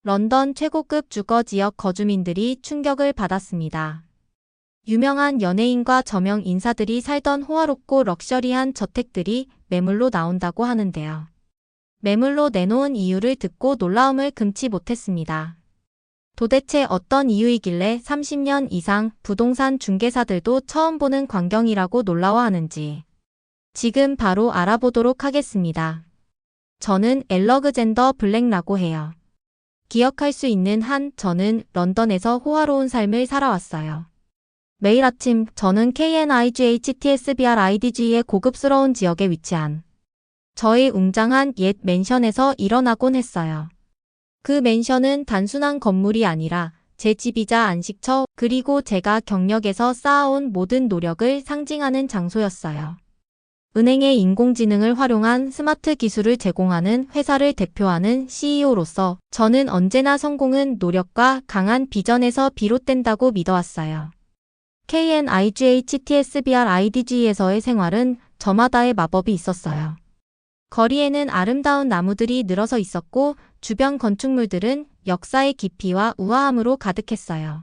런던 최고급 주거 지역 거주민들이 충격을 받았습니다. 유명한 연예인과 저명 인사들이 살던 호화롭고 럭셔리한 저택들이 매물로 나온다고 하는데요. 매물로 내놓은 이유를 듣고 놀라움을 금치 못했습니다. 도대체 어떤 이유이길래 30년 이상 부동산 중개사들도 처음 보는 광경이라고 놀라워하는지 지금 바로 알아보도록 하겠습니다. 저는 엘러그젠더 블랙라고 해요. 기억할 수 있는 한 저는 런던에서 호화로운 삶을 살아왔어요. 매일 아침 저는 KNIGHTSBRIDG의 고급스러운 지역에 위치한 저의 웅장한 옛 맨션에서 일어나곤 했어요. 그 맨션은 단순한 건물이 아니라 제 집이자 안식처 그리고 제가 경력에서 쌓아온 모든 노력을 상징하는 장소였어요. 은행의 인공지능을 활용한 스마트 기술을 제공하는 회사를 대표하는 CEO로서 저는 언제나 성공은 노력과 강한 비전에서 비롯된다고 믿어왔어요. KNIGHTSBRIDG에서의 생활은 저마다의 마법이 있었어요. 거리에는 아름다운 나무들이 늘어서 있었고 주변 건축물들은 역사의 깊이와 우아함으로 가득했어요.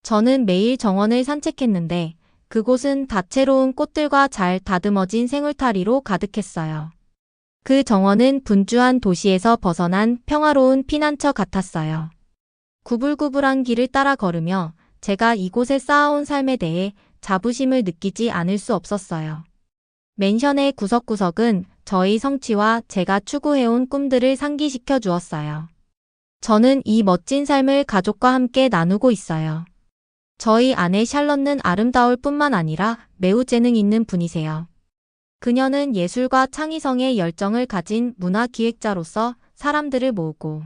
저는 매일 정원을 산책했는데 그곳은 다채로운 꽃들과 잘 다듬어진 생울타리로 가득했어요. 그 정원은 분주한 도시에서 벗어난 평화로운 피난처 같았어요. 구불구불한 길을 따라 걸으며 제가 이곳에 쌓아온 삶에 대해 자부심을 느끼지 않을 수 없었어요. 맨션의 구석구석은 저의 성취와 제가 추구해온 꿈들을 상기시켜 주었어요. 저는 이 멋진 삶을 가족과 함께 나누고 있어요. 저희 아내 샬럿는 아름다울 뿐만 아니라 매우 재능 있는 분이세요. 그녀는 예술과 창의성에 열정을 가진 문화기획자로서 사람들을 모으고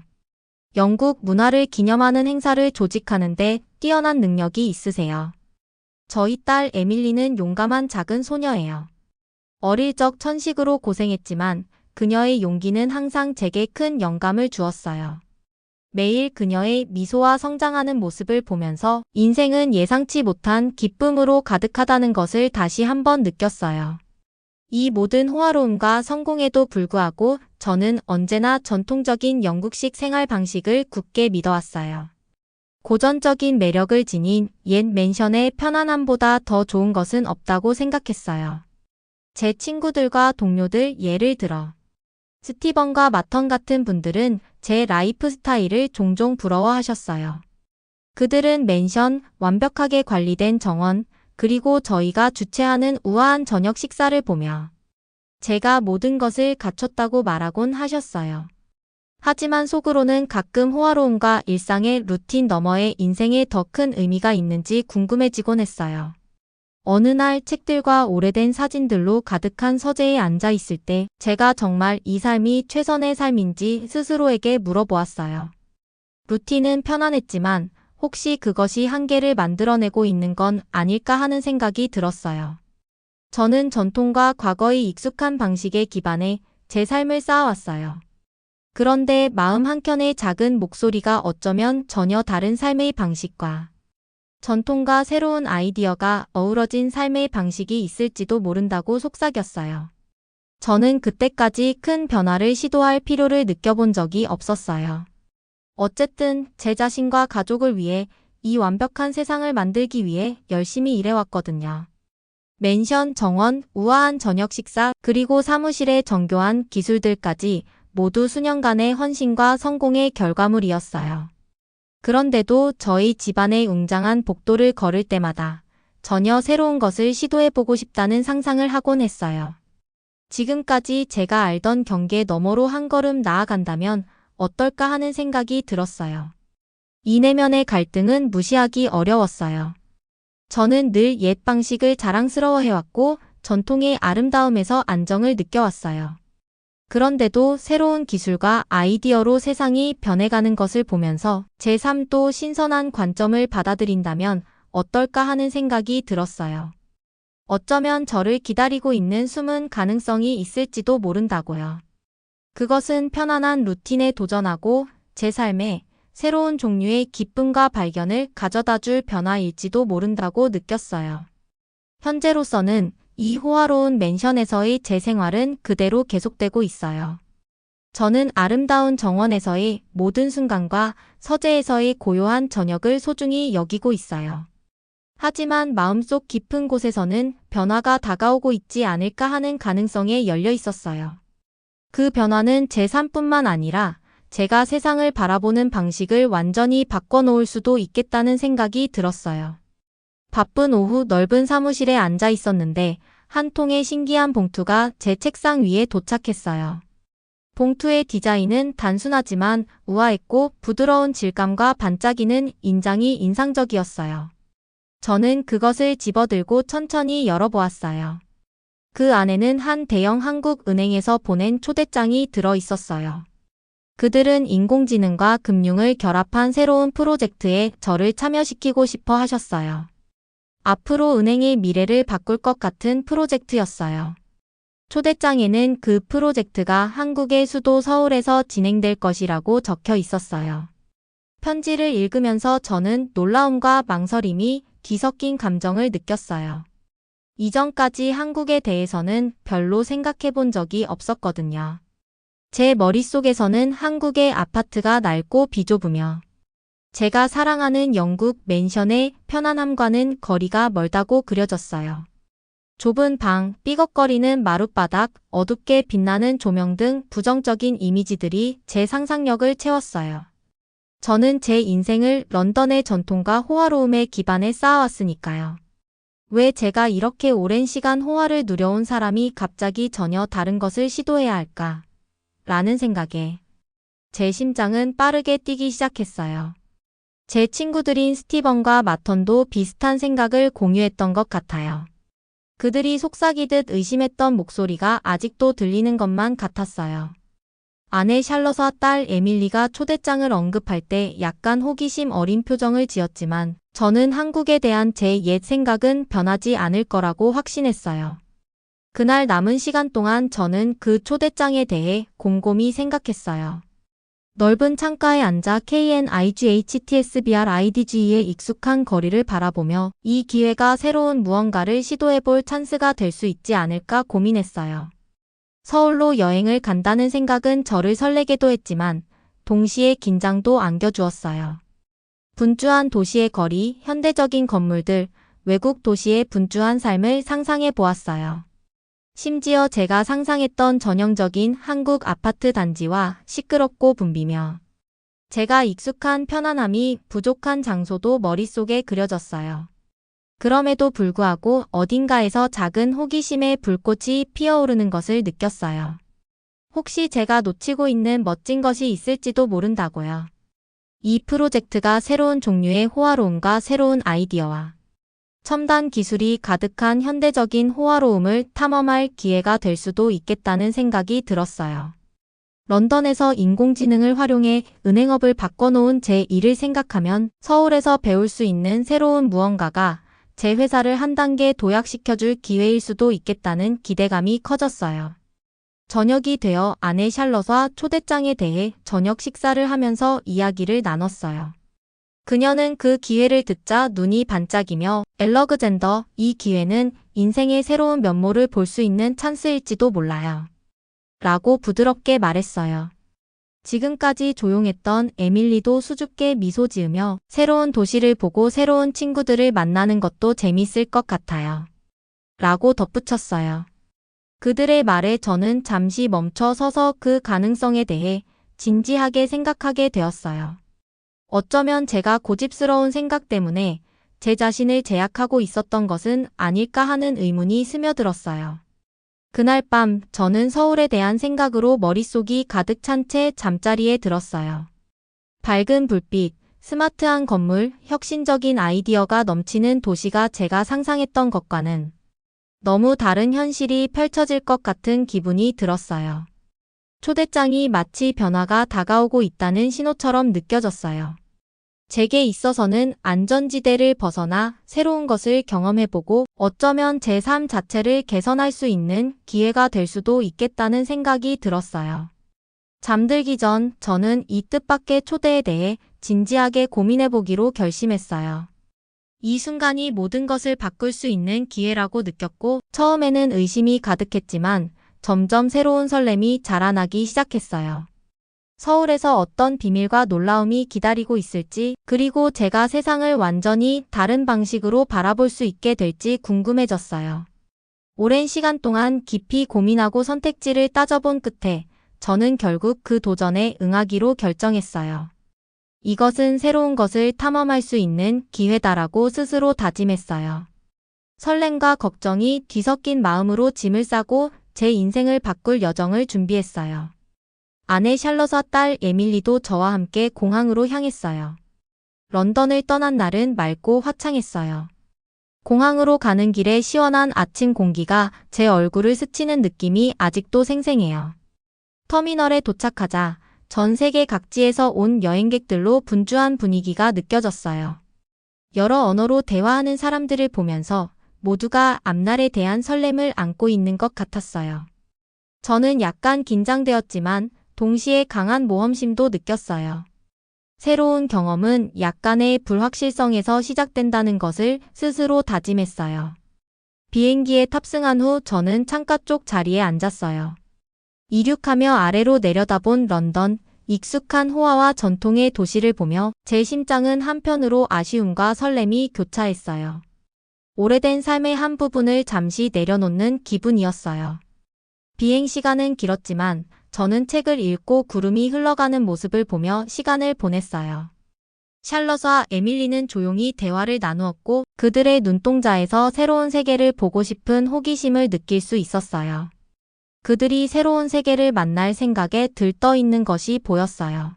영국 문화를 기념하는 행사를 조직하는데 뛰어난 능력이 있으세요. 저희 딸 에밀리는 용감한 작은 소녀예요. 어릴 적 천식으로 고생했지만 그녀의 용기는 항상 제게 큰 영감을 주었어요. 매일 그녀의 미소와 성장하는 모습을 보면서 인생은 예상치 못한 기쁨으로 가득하다는 것을 다시 한번 느꼈어요. 이 모든 호화로움과 성공에도 불구하고 저는 언제나 전통적인 영국식 생활 방식을 굳게 믿어왔어요. 고전적인 매력을 지닌 옛 맨션의 편안함보다 더 좋은 것은 없다고 생각했어요. 제 친구들과 동료들 예를 들어 스티번과 마턴 같은 분들은 제 라이프 스타일을 종종 부러워하셨어요. 그들은 맨션, 완벽하게 관리된 정원, 그리고 저희가 주최하는 우아한 저녁 식사를 보며 제가 모든 것을 갖췄다고 말하곤 하셨어요. 하지만 속으로는 가끔 호화로움과 일상의 루틴 너머에 인생에 더 큰 의미가 있는지 궁금해지곤 했어요. 어느 날 책들과 오래된 사진들로 가득한 서재에 앉아 있을 때 제가 정말 이 삶이 최선의 삶인지 스스로에게 물어보았어요. 루틴은 편안했지만 혹시 그것이 한계를 만들어내고 있는 건 아닐까 하는 생각이 들었어요. 저는 전통과 과거의 익숙한 방식에 기반해 제 삶을 쌓아왔어요. 그런데 마음 한켠의 작은 목소리가 어쩌면 전혀 다른 삶의 방식과 전통과 새로운 아이디어가 어우러진 삶의 방식이 있을지도 모른다고 속삭였어요. 저는 그때까지 큰 변화를 시도할 필요를 느껴본 적이 없었어요. 어쨌든 제 자신과 가족을 위해 이 완벽한 세상을 만들기 위해 열심히 일해왔거든요. 맨션, 정원, 우아한 저녁 식사, 그리고 사무실의 정교한 기술들까지 모두 수년간의 헌신과 성공의 결과물이었어요. 그런데도 저희 집안의 웅장한 복도를 걸을 때마다 전혀 새로운 것을 시도해보고 싶다는 상상을 하곤 했어요. 지금까지 제가 알던 경계 너머로 한 걸음 나아간다면 어떨까 하는 생각이 들었어요. 이 내면의 갈등은 무시하기 어려웠어요. 저는 늘 옛 방식을 자랑스러워해왔고 전통의 아름다움에서 안정을 느껴왔어요. 그런데도 새로운 기술과 아이디어로 세상이 변해가는 것을 보면서 제 삶도 신선한 관점을 받아들인다면 어떨까 하는 생각이 들었어요. 어쩌면 저를 기다리고 있는 숨은 가능성이 있을지도 모른다고요. 그것은 편안한 루틴에 도전하고 제 삶에 새로운 종류의 기쁨과 발견을 가져다줄 변화일지도 모른다고 느꼈어요. 현재로서는 이 호화로운 맨션에서의 제 생활은 그대로 계속되고 있어요. 저는 아름다운 정원에서의 모든 순간과 서재에서의 고요한 저녁을 소중히 여기고 있어요. 하지만 마음속 깊은 곳에서는 변화가 다가오고 있지 않을까 하는 가능성에 열려 있었어요. 그 변화는 제 삶뿐만 아니라 제가 세상을 바라보는 방식을 완전히 바꿔놓을 수도 있겠다는 생각이 들었어요. 바쁜 오후 넓은 사무실에 앉아 있었는데 한 통의 신기한 봉투가 제 책상 위에 도착했어요. 봉투의 디자인은 단순하지만 우아했고 부드러운 질감과 반짝이는 인장이 인상적이었어요. 저는 그것을 집어들고 천천히 열어보았어요. 그 안에는 한 대형 한국은행에서 보낸 초대장이 들어 있었어요. 그들은 인공지능과 금융을 결합한 새로운 프로젝트에 저를 참여시키고 싶어 하셨어요. 앞으로 은행의 미래를 바꿀 것 같은 프로젝트였어요. 초대장에는 그 프로젝트가 한국의 수도 서울에서 진행될 것이라고 적혀 있었어요. 편지를 읽으면서 저는 놀라움과 망설임이 뒤섞인 감정을 느꼈어요. 이전까지 한국에 대해서는 별로 생각해 본 적이 없었거든요. 제 머릿속에서는 한국의 아파트가 낡고 비좁으며 제가 사랑하는 영국 맨션의 편안함과는 거리가 멀다고 그려졌어요. 좁은 방, 삐걱거리는 마룻바닥, 어둡게 빛나는 조명 등 부정적인 이미지들이 제 상상력을 채웠어요. 저는 제 인생을 런던의 전통과 호화로움에 기반해 쌓아왔으니까요. 왜 제가 이렇게 오랜 시간 호화를 누려온 사람이 갑자기 전혀 다른 것을 시도해야 할까? 라는 생각에 제 심장은 빠르게 뛰기 시작했어요. 제 친구들인 스티번과 마턴도 비슷한 생각을 공유했던 것 같아요. 그들이 속삭이듯 의심했던 목소리가 아직도 들리는 것만 같았어요. 아내 샬럿과 딸 에밀리가 초대장을 언급할 때 약간 호기심 어린 표정을 지었지만 저는 한국에 대한 제 옛 생각은 변하지 않을 거라고 확신했어요. 그날 남은 시간 동안 저는 그 초대장에 대해 곰곰이 생각했어요. 넓은 창가에 앉아 KNIGHTSBRIDGE의 익숙한 거리를 바라보며 이 기회가 새로운 무언가를 시도해볼 찬스가 될 수 있지 않을까 고민했어요. 서울로 여행을 간다는 생각은 저를 설레게도 했지만 동시에 긴장도 안겨주었어요. 분주한 도시의 거리, 현대적인 건물들, 외국 도시의 분주한 삶을 상상해 보았어요. 심지어 제가 상상했던 전형적인 한국 아파트 단지와 시끄럽고 붐비며 제가 익숙한 편안함이 부족한 장소도 머릿속에 그려졌어요. 그럼에도 불구하고 어딘가에서 작은 호기심의 불꽃이 피어오르는 것을 느꼈어요. 혹시 제가 놓치고 있는 멋진 것이 있을지도 모른다고요. 이 프로젝트가 새로운 종류의 호화로움과 새로운 아이디어와 첨단 기술이 가득한 현대적인 호화로움을 탐험할 기회가 될 수도 있겠다는 생각이 들었어요. 런던에서 인공지능을 활용해 은행업을 바꿔놓은 제 일을 생각하면 서울에서 배울 수 있는 새로운 무언가가 제 회사를 한 단계 도약시켜줄 기회일 수도 있겠다는 기대감이 커졌어요. 저녁이 되어 아내 샬럿과 초대장에 대해 저녁 식사를 하면서 이야기를 나눴어요. 그녀는 그 기회를 듣자 눈이 반짝이며 엘러그젠더, 이 기회는 인생의 새로운 면모를 볼 수 있는 찬스일지도 몰라요. 라고 부드럽게 말했어요. 지금까지 조용했던 에밀리도 수줍게 미소 지으며 새로운 도시를 보고 새로운 친구들을 만나는 것도 재밌을 것 같아요. 라고 덧붙였어요. 그들의 말에 저는 잠시 멈춰 서서 그 가능성에 대해 진지하게 생각하게 되었어요. 어쩌면 제가 고집스러운 생각 때문에 제 자신을 제약하고 있었던 것은 아닐까 하는 의문이 스며들었어요. 그날 밤 저는 서울에 대한 생각으로 머릿속이 가득 찬 채 잠자리에 들었어요. 밝은 불빛, 스마트한 건물, 혁신적인 아이디어가 넘치는 도시가 제가 상상했던 것과는 너무 다른 현실이 펼쳐질 것 같은 기분이 들었어요. 초대장이 마치 변화가 다가오고 있다는 신호처럼 느껴졌어요. 제게 있어서는 안전지대를 벗어나 새로운 것을 경험해보고 어쩌면 제 삶 자체를 개선할 수 있는 기회가 될 수도 있겠다는 생각이 들었어요. 잠들기 전 저는 이 뜻밖의 초대에 대해 진지하게 고민해보기로 결심했어요. 이 순간이 모든 것을 바꿀 수 있는 기회라고 느꼈고 처음에는 의심이 가득했지만 점점 새로운 설렘이 자라나기 시작했어요. 서울에서 어떤 비밀과 놀라움이 기다리고 있을지, 그리고 제가 세상을 완전히 다른 방식으로 바라볼 수 있게 될지 궁금해졌어요. 오랜 시간 동안 깊이 고민하고 선택지를 따져본 끝에 저는 결국 그 도전에 응하기로 결정했어요. 이것은 새로운 것을 탐험할 수 있는 기회다라고 스스로 다짐했어요. 설렘과 걱정이 뒤섞인 마음으로 짐을 싸고 제 인생을 바꿀 여정을 준비했어요. 아내 샬럿과 딸 에밀리도 저와 함께 공항으로 향했어요. 런던을 떠난 날은 맑고 화창했어요. 공항으로 가는 길에 시원한 아침 공기가 제 얼굴을 스치는 느낌이 아직도 생생해요. 터미널에 도착하자 전 세계 각지에서 온 여행객들로 분주한 분위기가 느껴졌어요. 여러 언어로 대화하는 사람들을 보면서 모두가 앞날에 대한 설렘을 안고 있는 것 같았어요. 저는 약간 긴장되었지만 동시에 강한 모험심도 느꼈어요. 새로운 경험은 약간의 불확실성에서 시작된다는 것을 스스로 다짐했어요. 비행기에 탑승한 후 저는 창가 쪽 자리에 앉았어요. 이륙하며 아래로 내려다본 런던, 익숙한 호화와 전통의 도시를 보며 제 심장은 한편으로 아쉬움과 설렘이 교차했어요. 오래된 삶의 한 부분을 잠시 내려놓는 기분이었어요. 비행 시간은 길었지만 저는 책을 읽고 구름이 흘러가는 모습을 보며 시간을 보냈어요. 샬럿과 에밀리는 조용히 대화를 나누었고 그들의 눈동자에서 새로운 세계를 보고 싶은 호기심을 느낄 수 있었어요. 그들이 새로운 세계를 만날 생각에 들떠 있는 것이 보였어요.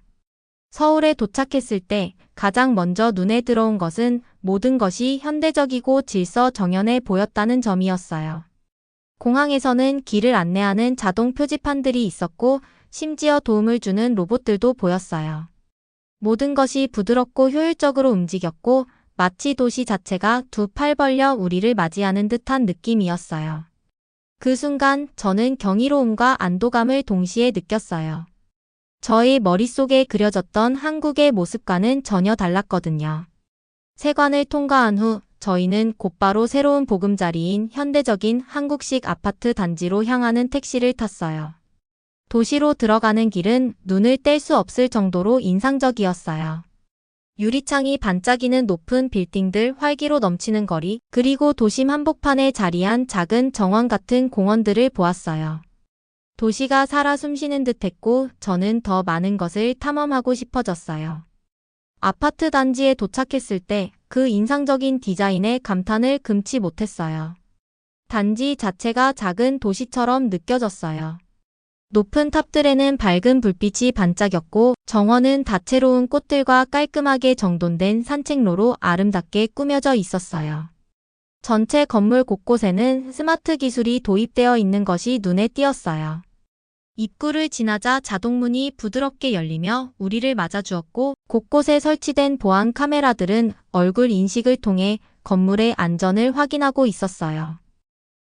서울에 도착했을 때 가장 먼저 눈에 들어온 것은 모든 것이 현대적이고 질서 정연해 보였다는 점이었어요. 공항에서는 길을 안내하는 자동 표지판들이 있었고 심지어 도움을 주는 로봇들도 보였어요. 모든 것이 부드럽고 효율적으로 움직였고 마치 도시 자체가 두 팔 벌려 우리를 맞이하는 듯한 느낌이었어요. 그 순간 저는 경이로움과 안도감을 동시에 느꼈어요. 저의 머릿속에 그려졌던 한국의 모습과는 전혀 달랐거든요. 세관을 통과한 후 저희는 곧바로 새로운 보금자리인 현대적인 한국식 아파트 단지로 향하는 택시를 탔어요. 도시로 들어가는 길은 눈을 뗄 수 없을 정도로 인상적이었어요. 유리창이 반짝이는 높은 빌딩들, 활기로 넘치는 거리, 그리고 도심 한복판에 자리한 작은 정원 같은 공원들을 보았어요. 도시가 살아 숨쉬는 듯했고 저는 더 많은 것을 탐험하고 싶어졌어요. 아파트 단지에 도착했을 때 그 인상적인 디자인에 감탄을 금치 못했어요. 단지 자체가 작은 도시처럼 느껴졌어요. 높은 탑들에는 밝은 불빛이 반짝였고 정원은 다채로운 꽃들과 깔끔하게 정돈된 산책로로 아름답게 꾸며져 있었어요. 전체 건물 곳곳에는 스마트 기술이 도입되어 있는 것이 눈에 띄었어요. 입구를 지나자 자동문이 부드럽게 열리며 우리를 맞아주었고 곳곳에 설치된 보안 카메라들은 얼굴 인식을 통해 건물의 안전을 확인하고 있었어요.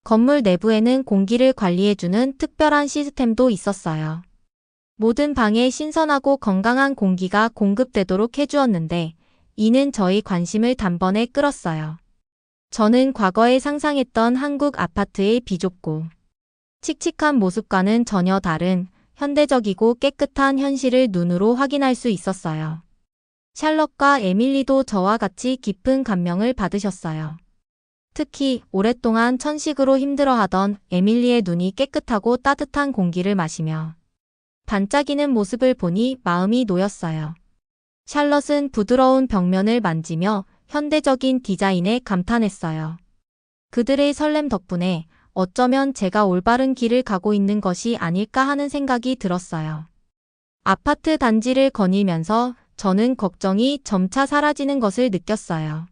건물 내부에는 공기를 관리해주는 특별한 시스템도 있었어요. 모든 방에 신선하고 건강한 공기가 공급되도록 해주었는데 이는 저희 관심을 단번에 끌었어요. 저는 과거에 상상했던 한국 아파트의 비좁고 칙칙한 모습과는 전혀 다른 현대적이고 깨끗한 현실을 눈으로 확인할 수 있었어요. 샬럿과 에밀리도 저와 같이 깊은 감명을 받으셨어요. 특히 오랫동안 천식으로 힘들어하던 에밀리의 눈이 깨끗하고 따뜻한 공기를 마시며 반짝이는 모습을 보니 마음이 놓였어요. 샬럿은 부드러운 벽면을 만지며 현대적인 디자인에 감탄했어요. 그들의 설렘 덕분에 어쩌면 제가 올바른 길을 가고 있는 것이 아닐까 하는 생각이 들었어요. 아파트 단지를 거닐면서 저는 걱정이 점차 사라지는 것을 느꼈어요.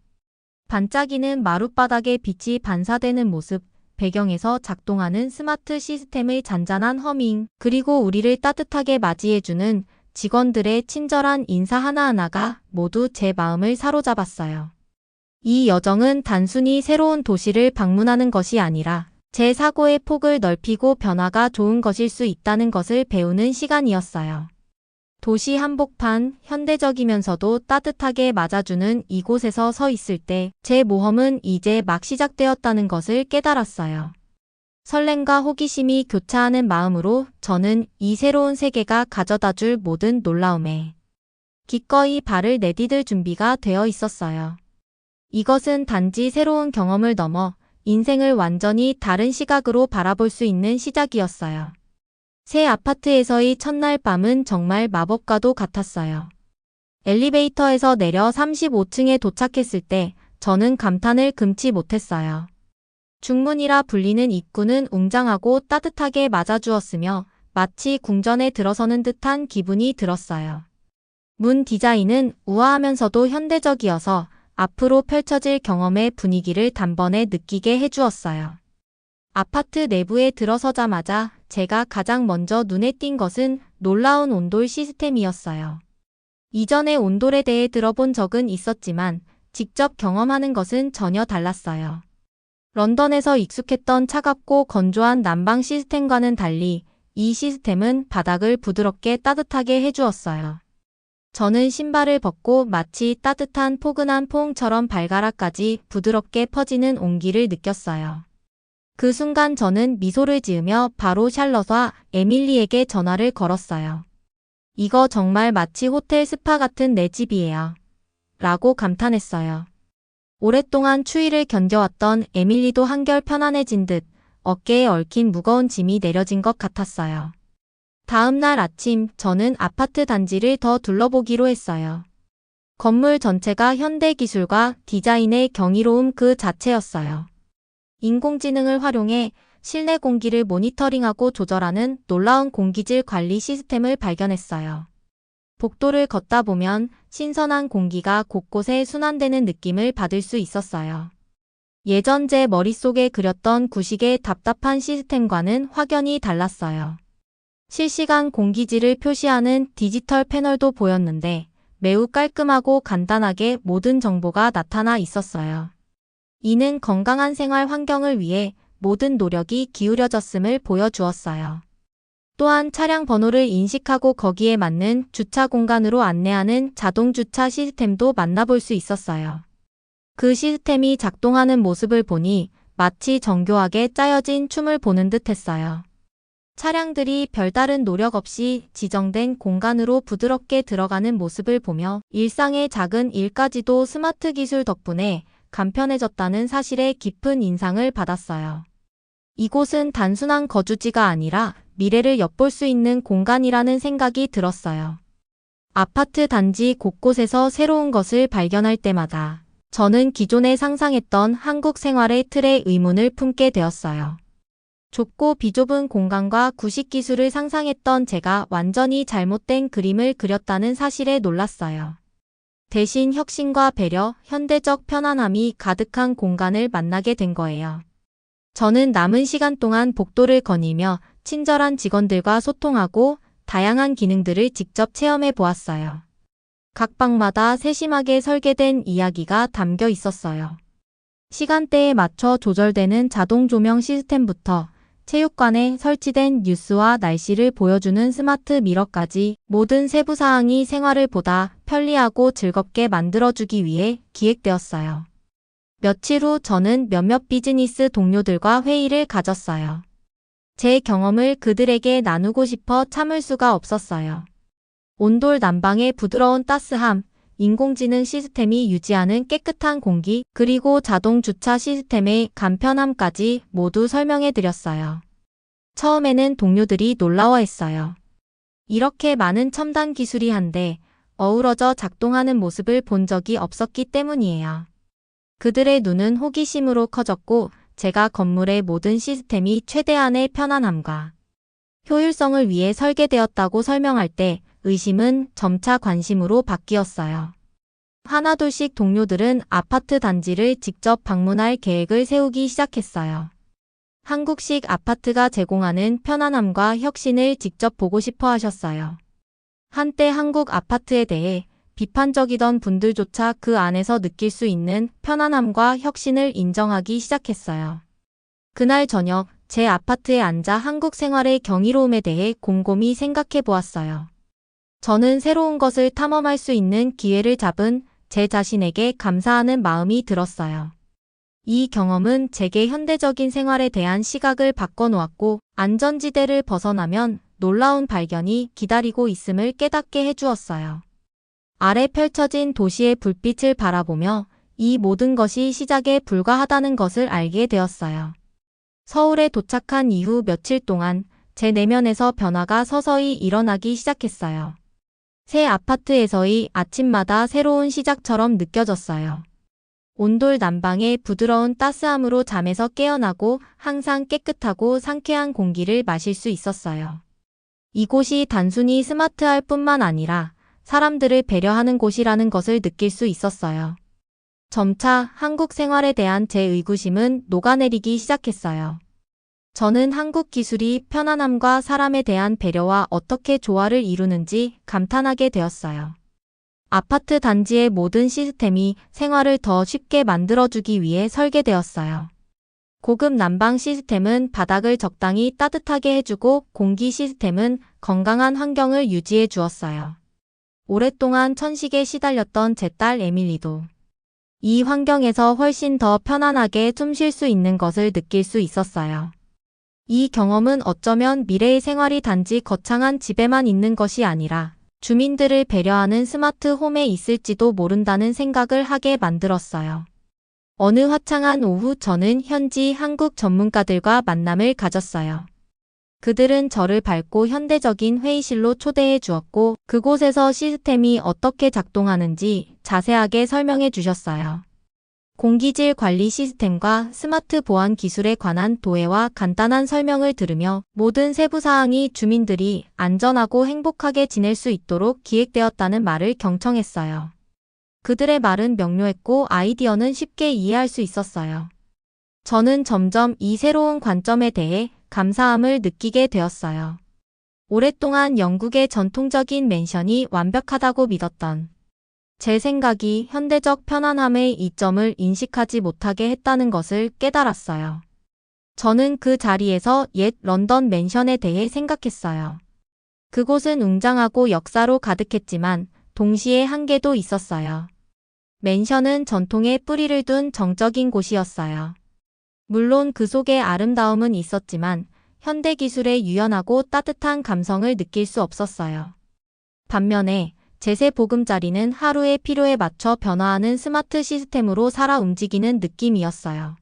반짝이는 마룻바닥에 빛이 반사되는 모습, 배경에서 작동하는 스마트 시스템의 잔잔한 허밍, 그리고 우리를 따뜻하게 맞이해주는 직원들의 친절한 인사 하나하나가 모두 제 마음을 사로잡았어요. 이 여정은 단순히 새로운 도시를 방문하는 것이 아니라 제 사고의 폭을 넓히고 변화가 좋은 것일 수 있다는 것을 배우는 시간이었어요. 도시 한복판, 현대적이면서도 따뜻하게 맞아주는 이곳에서 서 있을 때 제 모험은 이제 막 시작되었다는 것을 깨달았어요. 설렘과 호기심이 교차하는 마음으로 저는 이 새로운 세계가 가져다줄 모든 놀라움에 기꺼이 발을 내디딜 준비가 되어 있었어요. 이것은 단지 새로운 경험을 넘어 인생을 완전히 다른 시각으로 바라볼 수 있는 시작이었어요. 새 아파트에서의 첫날 밤은 정말 마법과도 같았어요. 엘리베이터에서 내려 35층에 도착했을 때 저는 감탄을 금치 못했어요. 중문이라 불리는 입구는 웅장하고 따뜻하게 맞아주었으며 마치 궁전에 들어서는 듯한 기분이 들었어요. 문 디자인은 우아하면서도 현대적이어서 앞으로 펼쳐질 경험의 분위기를 단번에 느끼게 해주었어요. 아파트 내부에 들어서자마자 제가 가장 먼저 눈에 띈 것은 놀라운 온돌 시스템이었어요. 이전에 온돌에 대해 들어본 적은 있었지만 직접 경험하는 것은 전혀 달랐어요. 런던에서 익숙했던 차갑고 건조한 난방 시스템과는 달리 이 시스템은 바닥을 부드럽게 따뜻하게 해주었어요. 저는 신발을 벗고 마치 따뜻한 포근한 포옹처럼 발가락까지 부드럽게 퍼지는 온기를 느꼈어요. 그 순간 저는 미소를 지으며 바로 샬럿과 에밀리에게 전화를 걸었어요. 이거 정말 마치 호텔 스파 같은 내 집이에요. 라고 감탄했어요. 오랫동안 추위를 견뎌왔던 에밀리도 한결 편안해진 듯 어깨에 얽힌 무거운 짐이 내려진 것 같았어요. 다음 날 아침 저는 아파트 단지를 더 둘러보기로 했어요. 건물 전체가 현대 기술과 디자인의 경이로움 그 자체였어요. 인공지능을 활용해 실내 공기를 모니터링하고 조절하는 놀라운 공기질 관리 시스템을 발견했어요. 복도를 걷다 보면 신선한 공기가 곳곳에 순환되는 느낌을 받을 수 있었어요. 예전 제 머릿속에 그렸던 구식의 답답한 시스템과는 확연히 달랐어요. 실시간 공기질을 표시하는 디지털 패널도 보였는데 매우 깔끔하고 간단하게 모든 정보가 나타나 있었어요. 이는 건강한 생활 환경을 위해 모든 노력이 기울여졌음을 보여주었어요. 또한 차량 번호를 인식하고 거기에 맞는 주차 공간으로 안내하는 자동 주차 시스템도 만나볼 수 있었어요. 그 시스템이 작동하는 모습을 보니 마치 정교하게 짜여진 춤을 보는 듯 했어요. 차량들이 별다른 노력 없이 지정된 공간으로 부드럽게 들어가는 모습을 보며 일상의 작은 일까지도 스마트 기술 덕분에 간편해졌다는 사실에 깊은 인상을 받았어요. 이곳은 단순한 거주지가 아니라 미래를 엿볼 수 있는 공간이라는 생각이 들었어요. 아파트 단지 곳곳에서 새로운 것을 발견할 때마다 저는 기존에 상상했던 한국 생활의 틀에 의문을 품게 되었어요. 좁고 비좁은 공간과 구식 기술을 상상했던 제가 완전히 잘못된 그림을 그렸다는 사실에 놀랐어요. 대신 혁신과 배려, 현대적 편안함이 가득한 공간을 만나게 된 거예요. 저는 남은 시간 동안 복도를 거니며 친절한 직원들과 소통하고 다양한 기능들을 직접 체험해 보았어요. 각 방마다 세심하게 설계된 이야기가 담겨 있었어요. 시간대에 맞춰 조절되는 자동 조명 시스템부터 체육관에 설치된 뉴스와 날씨를 보여주는 스마트 미러까지 모든 세부 사항이 생활을 보다 편리하고 즐겁게 만들어주기 위해 기획되었어요. 며칠 후 저는 몇몇 비즈니스 동료들과 회의를 가졌어요. 제 경험을 그들에게 나누고 싶어 참을 수가 없었어요. 온돌 난방의 부드러운 따스함, 인공지능 시스템이 유지하는 깨끗한 공기, 그리고 자동 주차 시스템의 간편함까지 모두 설명해 드렸어요. 처음에는 동료들이 놀라워했어요. 이렇게 많은 첨단 기술이 한데 어우러져 작동하는 모습을 본 적이 없었기 때문이에요. 그들의 눈은 호기심으로 커졌고 제가 건물의 모든 시스템이 최대한의 편안함과 효율성을 위해 설계되었다고 설명할 때 의심은 점차 관심으로 바뀌었어요. 하나둘씩 동료들은 아파트 단지를 직접 방문할 계획을 세우기 시작했어요. 한국식 아파트가 제공하는 편안함과 혁신을 직접 보고 싶어 하셨어요. 한때 한국 아파트에 대해 비판적이던 분들조차 그 안에서 느낄 수 있는 편안함과 혁신을 인정하기 시작했어요. 그날 저녁 제 아파트에 앉아 한국 생활의 경이로움에 대해 곰곰이 생각해 보았어요. 저는 새로운 것을 탐험할 수 있는 기회를 잡은 제 자신에게 감사하는 마음이 들었어요. 이 경험은 제게 현대적인 생활에 대한 시각을 바꿔놓았고 안전지대를 벗어나면 놀라운 발견이 기다리고 있음을 깨닫게 해주었어요. 아래 펼쳐진 도시의 불빛을 바라보며 이 모든 것이 시작에 불과하다는 것을 알게 되었어요. 서울에 도착한 이후 며칠 동안 제 내면에서 변화가 서서히 일어나기 시작했어요. 새 아파트에서의 아침마다 새로운 시작처럼 느껴졌어요. 온돌 난방의 부드러운 따스함으로 잠에서 깨어나고 항상 깨끗하고 상쾌한 공기를 마실 수 있었어요. 이곳이 단순히 스마트할 뿐만 아니라 사람들을 배려하는 곳이라는 것을 느낄 수 있었어요. 점차 한국 생활에 대한 제 의구심은 녹아내리기 시작했어요. 저는 한국 기술이 편안함과 사람에 대한 배려와 어떻게 조화를 이루는지 감탄하게 되었어요. 아파트 단지의 모든 시스템이 생활을 더 쉽게 만들어주기 위해 설계되었어요. 고급 난방 시스템은 바닥을 적당히 따뜻하게 해주고 공기 시스템은 건강한 환경을 유지해 주었어요. 오랫동안 천식에 시달렸던 제 딸 에밀리도 이 환경에서 훨씬 더 편안하게 숨 쉴 수 있는 것을 느낄 수 있었어요. 이 경험은 어쩌면 미래의 생활이 단지 거창한 집에만 있는 것이 아니라 주민들을 배려하는 스마트 홈에 있을지도 모른다는 생각을 하게 만들었어요. 어느 화창한 오후 저는 현지 한국 전문가들과 만남을 가졌어요. 그들은 저를 밝고 현대적인 회의실로 초대해 주었고 그곳에서 시스템이 어떻게 작동하는지 자세하게 설명해 주셨어요. 공기질 관리 시스템과 스마트 보안 기술에 관한 도해와 간단한 설명을 들으며 모든 세부 사항이 주민들이 안전하고 행복하게 지낼 수 있도록 기획되었다는 말을 경청했어요. 그들의 말은 명료했고 아이디어는 쉽게 이해할 수 있었어요. 저는 점점 이 새로운 관점에 대해 감사함을 느끼게 되었어요. 오랫동안 영국의 전통적인 맨션이 완벽하다고 믿었던 제 생각이 현대적 편안함의 이점을 인식하지 못하게 했다는 것을 깨달았어요. 저는 그 자리에서 옛 런던 맨션에 대해 생각했어요. 그곳은 웅장하고 역사로 가득했지만 동시에 한계도 있었어요. 맨션은 전통에 뿌리를 둔 정적인 곳이었어요. 물론 그 속에 아름다움은 있었지만 현대 기술의 유연하고 따뜻한 감성을 느낄 수 없었어요. 반면에 제세 보금자리는 하루의 필요에 맞춰 변화하는 스마트 시스템으로 살아 움직이는 느낌이었어요.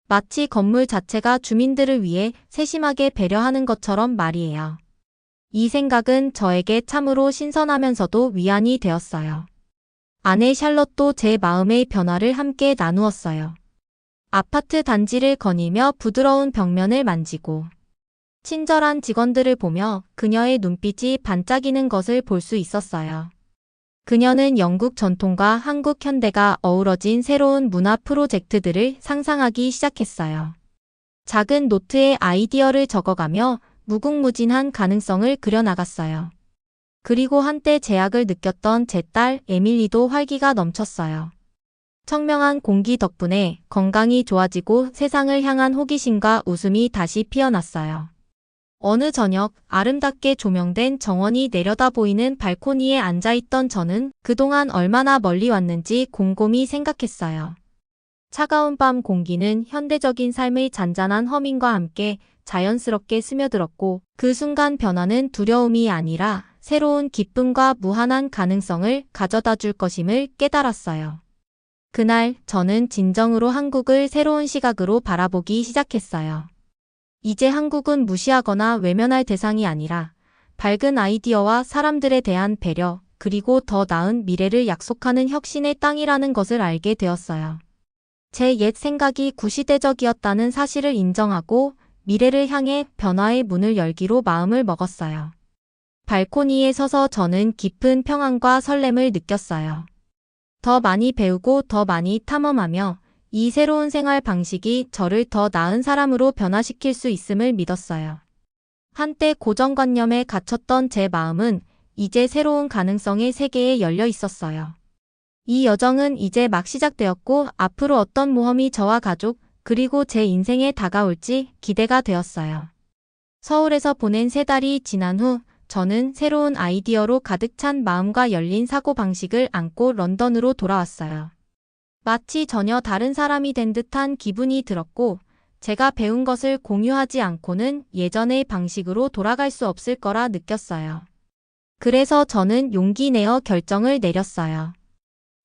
마치 건물 자체가 주민들을 위해 세심하게 배려하는 것처럼 말이에요. 이 생각은 저에게 참으로 신선하면서도 위안이 되었어요. 아내 샬럿도 제 마음의 변화를 함께 나누었어요. 아파트 단지를 거닐며 부드러운 벽면을 만지고 친절한 직원들을 보며 그녀의 눈빛이 반짝이는 것을 볼 수 있었어요. 그녀는 영국 전통과 한국 현대가 어우러진 새로운 문화 프로젝트들을 상상하기 시작했어요. 작은 노트에 아이디어를 적어가며 무궁무진한 가능성을 그려나갔어요. 그리고 한때 제약을 느꼈던 제 딸 에밀리도 활기가 넘쳤어요. 청명한 공기 덕분에 건강이 좋아지고 세상을 향한 호기심과 웃음이 다시 피어났어요. 어느 저녁 아름답게 조명된 정원이 내려다 보이는 발코니에 앉아있던 저는 그동안 얼마나 멀리 왔는지 곰곰이 생각했어요. 차가운 밤 공기는 현대적인 삶의 잔잔한 허밍과 함께 자연스럽게 스며들었고 그 순간 변화는 두려움이 아니라 새로운 기쁨과 무한한 가능성을 가져다 줄 것임을 깨달았어요. 그날 저는 진정으로 한국을 새로운 시각으로 바라보기 시작했어요. 이제 한국은 무시하거나 외면할 대상이 아니라 밝은 아이디어와 사람들에 대한 배려, 그리고 더 나은 미래를 약속하는 혁신의 땅이라는 것을 알게 되었어요. 제 옛 생각이 구시대적이었다는 사실을 인정하고 미래를 향해 변화의 문을 열기로 마음을 먹었어요. 발코니에 서서 저는 깊은 평안과 설렘을 느꼈어요. 더 많이 배우고 더 많이 탐험하며 이 새로운 생활 방식이 저를 더 나은 사람으로 변화시킬 수 있음을 믿었어요. 한때 고정관념에 갇혔던 제 마음은 이제 새로운 가능성의 세계에 열려 있었어요. 이 여정은 이제 막 시작되었고 앞으로 어떤 모험이 저와 가족 그리고 제 인생에 다가올지 기대가 되었어요. 서울에서 보낸 3달이 지난 후 저는 새로운 아이디어로 가득 찬 마음과 열린 사고방식을 안고 런던으로 돌아왔어요. 마치 전혀 다른 사람이 된 듯한 기분이 들었고, 제가 배운 것을 공유하지 않고는 예전의 방식으로 돌아갈 수 없을 거라 느꼈어요. 그래서 저는 용기 내어 결정을 내렸어요.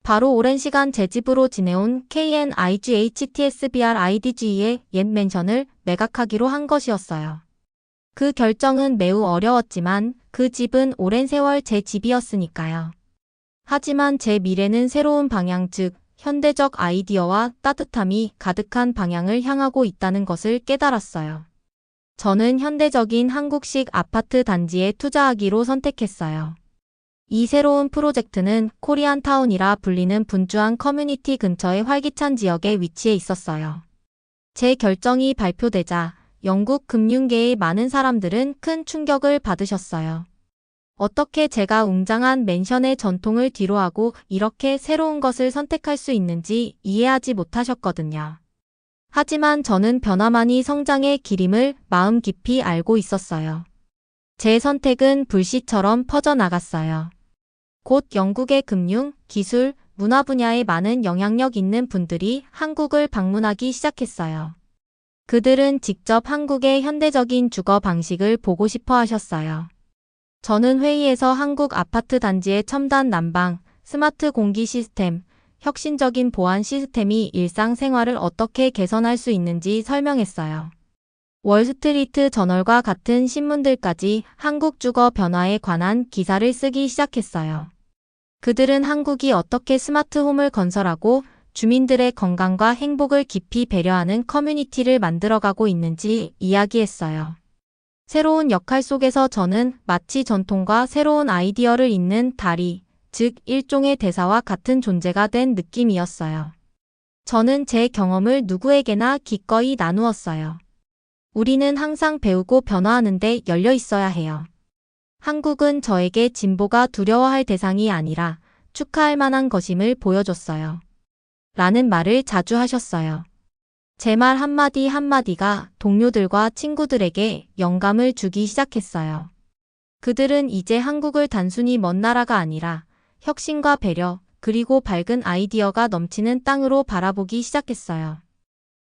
바로 오랜 시간 제 집으로 지내온 KNIGHTSBRIDG의 옛 맨션을 매각하기로 한 것이었어요. 그 결정은 매우 어려웠지만 그 집은 오랜 세월 제 집이었으니까요. 하지만 제 미래는 새로운 방향, 즉 현대적 아이디어와 따뜻함이 가득한 방향을 향하고 있다는 것을 깨달았어요. 저는 현대적인 한국식 아파트 단지에 투자하기로 선택했어요. 이 새로운 프로젝트는 코리안타운이라 불리는 분주한 커뮤니티 근처의 활기찬 지역에 위치해 있었어요. 제 결정이 발표되자 영국 금융계의 많은 사람들은 큰 충격을 받으셨어요. 어떻게 제가 웅장한 맨션의 전통을 뒤로하고 이렇게 새로운 것을 선택할 수 있는지 이해하지 못하셨거든요. 하지만 저는 변화만이 성장의 길임을 마음 깊이 알고 있었어요. 제 선택은 불씨처럼 퍼져나갔어요. 곧 영국의 금융, 기술, 문화 분야에 많은 영향력 있는 분들이 한국을 방문하기 시작했어요. 그들은 직접 한국의 현대적인 주거 방식을 보고 싶어 하셨어요. 저는 회의에서 한국 아파트 단지의 첨단 난방, 스마트 공기 시스템, 혁신적인 보안 시스템이 일상생활을 어떻게 개선할 수 있는지 설명했어요. 월스트리트 저널과 같은 신문들까지 한국 주거 변화에 관한 기사를 쓰기 시작했어요. 그들은 한국이 어떻게 스마트홈을 건설하고 주민들의 건강과 행복을 깊이 배려하는 커뮤니티를 만들어가고 있는지 이야기했어요. 새로운 역할 속에서 저는 마치 전통과 새로운 아이디어를 잇는 다리, 즉 일종의 대사와 같은 존재가 된 느낌이었어요. 저는 제 경험을 누구에게나 기꺼이 나누었어요. 우리는 항상 배우고 변화하는 데 열려 있어야 해요. 한국은 저에게 진보가 두려워할 대상이 아니라 축하할 만한 것임을 보여줬어요. 라는 말을 자주 하셨어요. 제 말 한마디 한마디가 동료들과 친구들에게 영감을 주기 시작했어요. 그들은 이제 한국을 단순히 먼 나라가 아니라 혁신과 배려, 그리고 밝은 아이디어가 넘치는 땅으로 바라보기 시작했어요.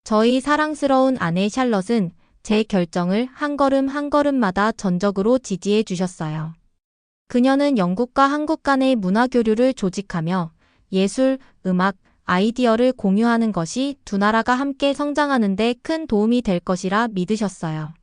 저희 사랑스러운 아내 샬럿은 제 결정을 한 걸음 한 걸음마다 전적으로 지지해 주셨어요. 그녀는 영국과 한국 간의 문화 교류를 조직하며 예술, 음악, 아이디어를 공유하는 것이 두 나라가 함께 성장하는 데 큰 도움이 될 것이라 믿으셨어요.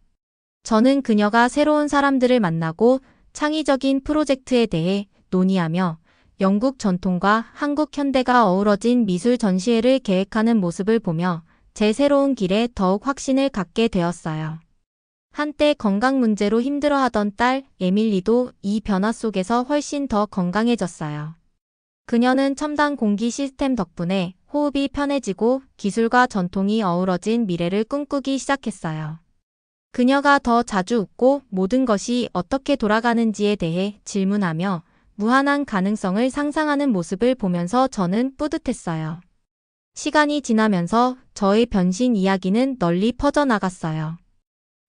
저는 그녀가 새로운 사람들을 만나고 창의적인 프로젝트에 대해 논의하며 영국 전통과 한국 현대가 어우러진 미술 전시회를 계획하는 모습을 보며 제 새로운 길에 더욱 확신을 갖게 되었어요. 한때 건강 문제로 힘들어하던 딸 에밀리도 이 변화 속에서 훨씬 더 건강해졌어요. 그녀는 첨단 공기 시스템 덕분에 호흡이 편해지고 기술과 전통이 어우러진 미래를 꿈꾸기 시작했어요. 그녀가 더 자주 웃고 모든 것이 어떻게 돌아가는지에 대해 질문하며 무한한 가능성을 상상하는 모습을 보면서 저는 뿌듯했어요. 시간이 지나면서 저의 변신 이야기는 널리 퍼져나갔어요.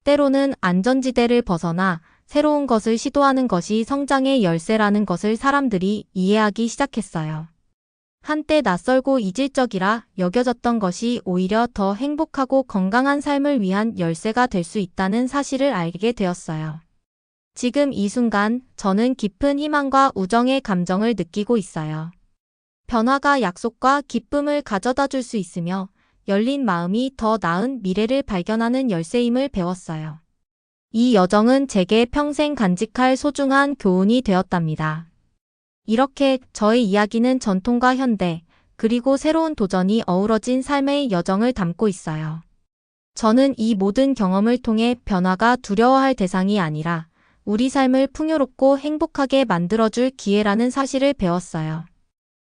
때로는 안전지대를 벗어나 새로운 것을 시도하는 것이 성장의 열쇠라는 것을 사람들이 이해하기 시작했어요. 한때 낯설고 이질적이라 여겨졌던 것이 오히려 더 행복하고 건강한 삶을 위한 열쇠가 될 수 있다는 사실을 알게 되었어요. 지금 이 순간 저는 깊은 희망과 우정의 감정을 느끼고 있어요. 변화가 약속과 기쁨을 가져다 줄 수 있으며 열린 마음이 더 나은 미래를 발견하는 열쇠임을 배웠어요. 이 여정은 제게 평생 간직할 소중한 교훈이 되었답니다. 이렇게 저의 이야기는 전통과 현대, 그리고 새로운 도전이 어우러진 삶의 여정을 담고 있어요. 저는 이 모든 경험을 통해 변화가 두려워할 대상이 아니라 우리 삶을 풍요롭고 행복하게 만들어줄 기회라는 사실을 배웠어요.